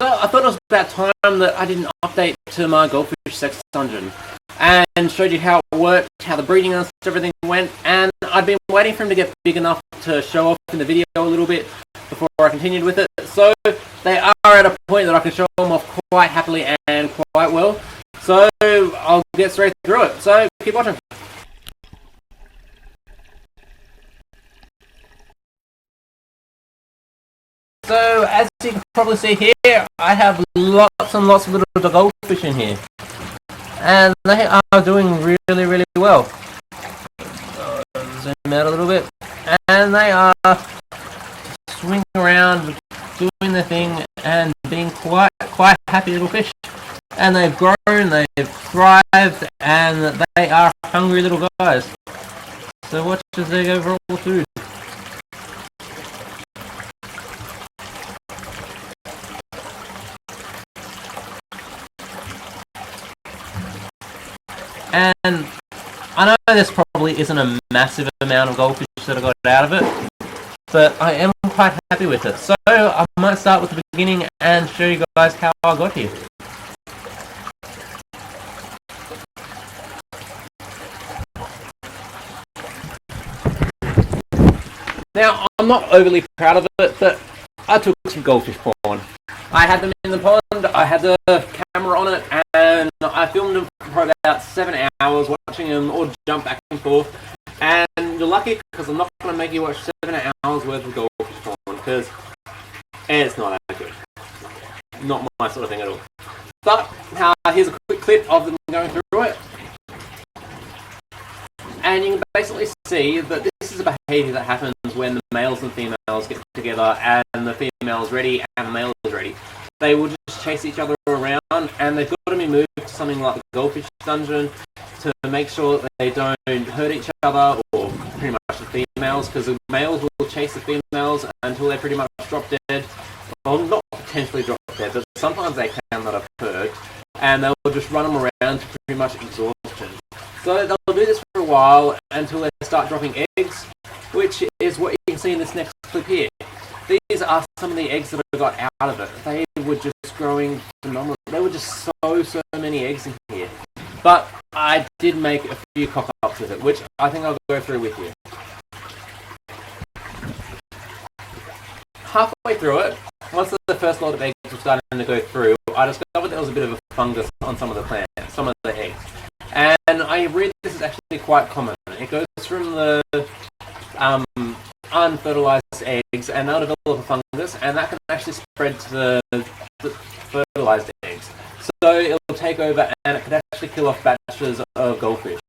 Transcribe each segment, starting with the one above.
I thought it was about time that I did an update to my Goldfish sex dungeon and showed you how it worked, how the breeding and everything went, and I'd been waiting for him to get big enough to show off in the video a little bit before I continued with it. So they are at a point that I can show them off quite happily and quite well. So I'll get straight through it. So keep watching. So as you can probably see here, I have lots and lots of little goldfish in here, and they are doing really well. Zoom out a little bit, and they are swinging around, doing their thing, and being quite happy little fish. And they've grown, they've thrived, and they are hungry little guys. So watch as they go for all food. And I know this probably isn't a massive amount of goldfish that I got out of it, but I am quite happy with it. So I might start with the beginning and show you guys how I got here. Now, I'm not overly proud of it, but I took some goldfish porn. I had them in the pond, I had the camera on it, and I filmed them for about 7 hours, watching them all jump back and forth. And you're lucky, because I'm not going to make you watch 7 hours worth of goldfish porn, because it's not that good. Not my sort of thing at all. But here's a quick clip of them going through it. And you can basically see that this is a behaviour that happens when the males and females get together and the female's ready and the male is ready. They will just chase each other around, and they've got to be moved to something like the Goldfish dungeon to make sure that they don't hurt each other, or pretty much the females, because the males will chase the females until they're pretty much drop dead. Well, not potentially drop dead, but sometimes they can, that I've heard, and they'll just run them around to pretty much exhaustion. So they'll do this for a while until they start dropping eggs, which is what you can see in this next clip here. These are some of the eggs that I got out of it. They were just growing phenomenal. There were just so many eggs in here. But I did make a few cock-ups with it, which I think I'll go through with you. Halfway through it, once the first lot of eggs were starting to go through, I discovered there was a bit of a fungus on some of the plants, some of the eggs. And I read this is actually quite common. It goes from the unfertilized eggs, and they'll develop a fungus, and that can actually spread to the fertilized eggs. So it'll take over, and it could actually kill off batches of goldfish.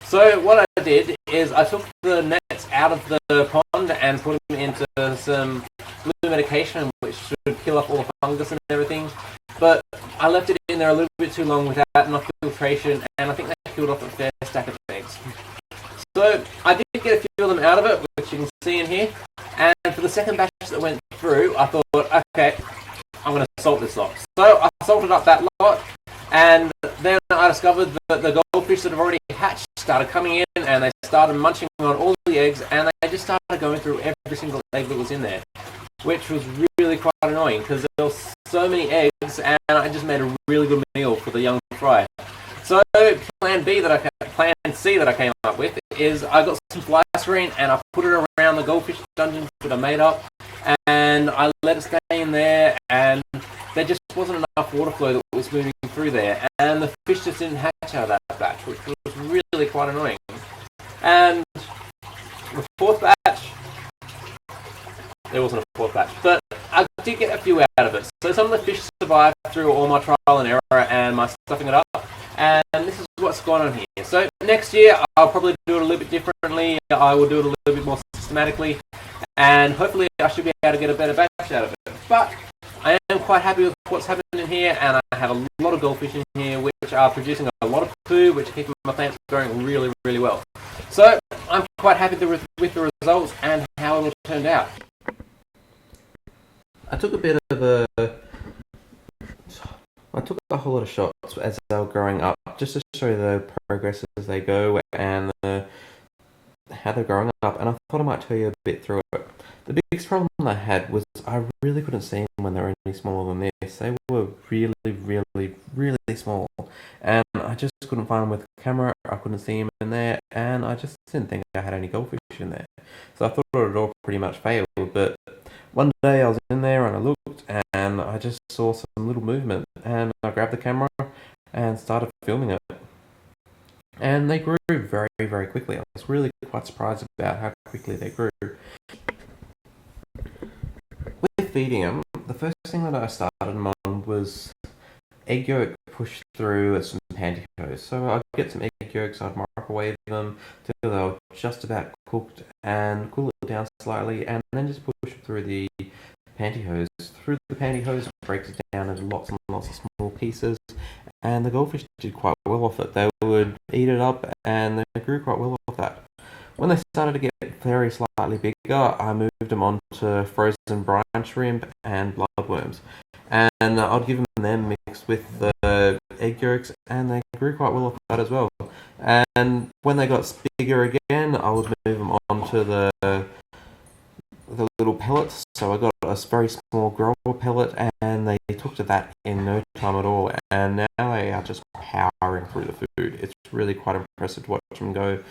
So what I did is I took the nets out of the pond and put them into some blue medication, which should kill off all the fungus and everything. But I left it in there a little bit too long without enough filtration, and I think that killed off a fair stack of eggs. So I did get a few of them out of it, which you can see in here. And for the second batch that went through, I thought, okay, I'm going to salt this lot. So I salted up that lot, and then I discovered that the goldfish that have already hatched started coming in, and they started munching on all the eggs, and they just started going through every single egg that was in there, which was really quite annoying, because there were so many eggs, and I just made a really good meal for the young fry. So plan C that I came up with is I got some fly screen, and I put it around the goldfish dungeons that I made up, and I let it stay in there, and there just wasn't enough water flow that was moving through there, and the fish just didn't hatch out of that batch, which was really quite annoying. And the fourth batch, there wasn't a fourth batch, but I did get a few out of it. So some of the fish survived through all my trial and error and my stuffing it up, and this is what's gone on here. So next year I'll probably do it a little bit differently. I will do it a little bit more systematically, and hopefully I should be able to get a better batch out of it. But I am quite happy with what's happening here, and I have a lot of goldfish in here which are producing a lot of poo, which are keeping my plants growing really well. So I'm quite happy with the results and how it all turned out. I took a whole lot of shots as they were growing up, just to show the progress as they go and how they're growing up, and I thought I might tell you a bit through it. The biggest problem I had was I really couldn't see them when they were any smaller than They were really, really, really small, and I just couldn't find them with the camera. I couldn't see them in there, and I just didn't think I had any goldfish in there. So I thought it had all pretty much failed. But one day I was in there and I looked, and I just saw some little movement, and I grabbed the camera and started filming it. And they grew very, very quickly. I was really quite surprised about how quickly they grew. With feeding them, the first thing that I started them on was egg yolk pushed through some pantyhose. So I'd get some egg yolks, I'd microwave them till they were just about cooked and cool it down slightly, and then just push it through the pantyhose. Through the pantyhose, it breaks it down into lots and lots of small pieces, and the goldfish did quite well off it. They would eat it up, and they grew quite well off that. When they started to get very slightly bigger, I moved them on to frozen brine shrimp and bloodworms. And I'd give them mixed with the egg yolks, and they grew quite well off that as well. And when they got bigger again, I would move them on to the little pellets. So I got a very small grower pellet, and they took to that in no time at all. And now they are just powering through the food. It's really quite impressive to watch them go.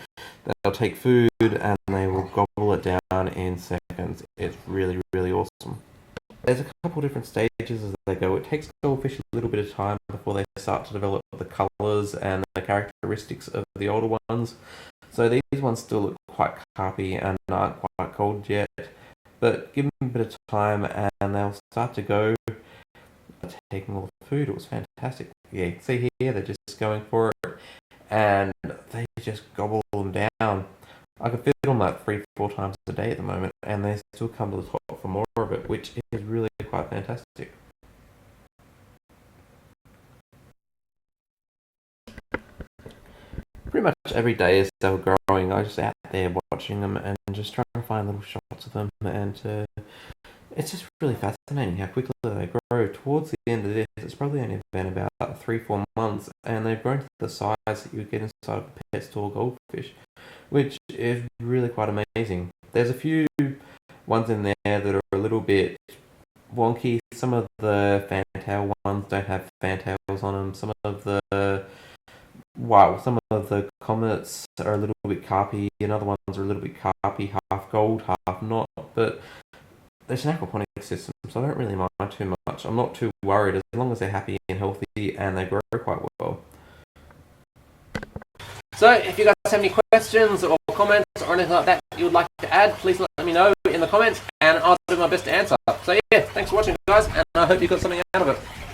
They'll take food and they will gobble it down in seconds. It's really, really awesome. There's a couple different stages as they go. It takes goldfish a little bit of time before they start to develop the colours and the characteristics of the older ones. So these ones still look quite carpy and aren't quite cold yet. But give them a bit of time and they'll start to go. Taking all the food, it was fantastic. Yeah, see here, they're just going for it. And they just gobble them down. I could feed them like 3-4 times a day at the moment, and they still come to the top for more of it, which is really quite fantastic. Pretty much every day as they were growing, I was just out there watching them and just trying to find little shots of them, and it's just really fascinating how quickly they grow. Towards the end of this, it's probably only been about 3-4 months, and they've grown to the size that you would get inside of a pet store goldfish, which is really quite amazing. There's a few ones in there that are a little bit wonky. Some of the fantail ones don't have fantails on them. Some of the comets are a little bit carpy, and other ones are a little bit carpy, half gold, half not. But there's an aquaponic system, so I don't really mind too much. I'm not too worried as long as they're happy and healthy and they grow quite well. So if you guys have any questions or comments or anything like that you would like to add, please let me know in the comments and I'll do my best to answer. So yeah, thanks for watching guys, and I hope you got something out of it.